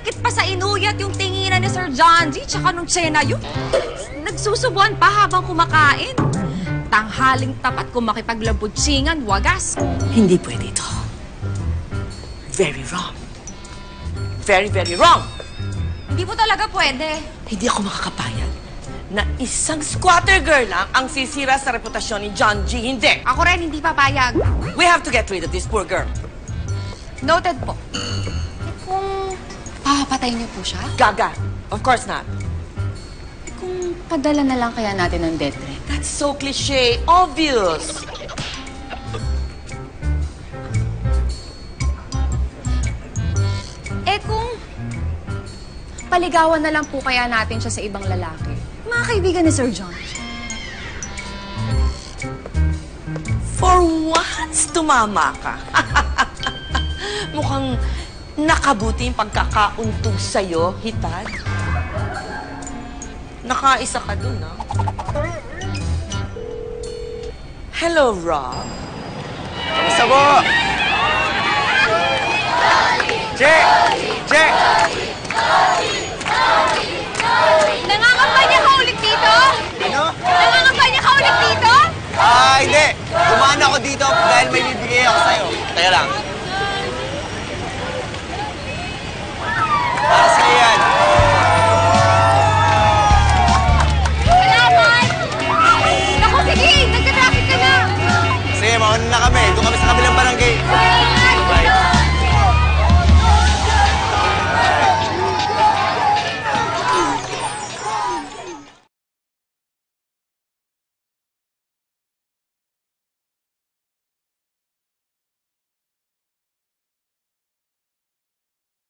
Nakadikit pa sa inuyat yung tinginan ni Sir John G. Tsaka nung tsena yun. Nagsusubuan pa habang kumakain. Tanghaling tapat kung makipaglabutsingan, wagas. Hindi pwede ito. Very wrong. Very, very wrong. Hindi po talaga pwede. Hindi ako makakapayag na isang squatter girl lang ang sisira sa reputasyon ni John G. Hindi. Ako rin hindi papayag. We have to get rid of this poor girl. Noted po. Kung papapatay niyo po siya? Gaga. Of course not. Kung padala na lang kaya natin ng death threat. That's so cliche. Obvious. Kung paligawan na lang po kaya natin siya sa ibang lalaki. Mga kaibigan ni Sir John. For once, tumama ka. Mukhang nakabuti yung pagkakauntog sa'yo, Hitad. Nakaisa ka dun, ha? Hello, Rob. Kamusta po? Check! Check! Nangangampanya ka ulit dito? Ano? Nangangampanya ka ulit dito? Hindi. Dumaan ako dito dahil may bibigay ako sa'yo. Teka lang.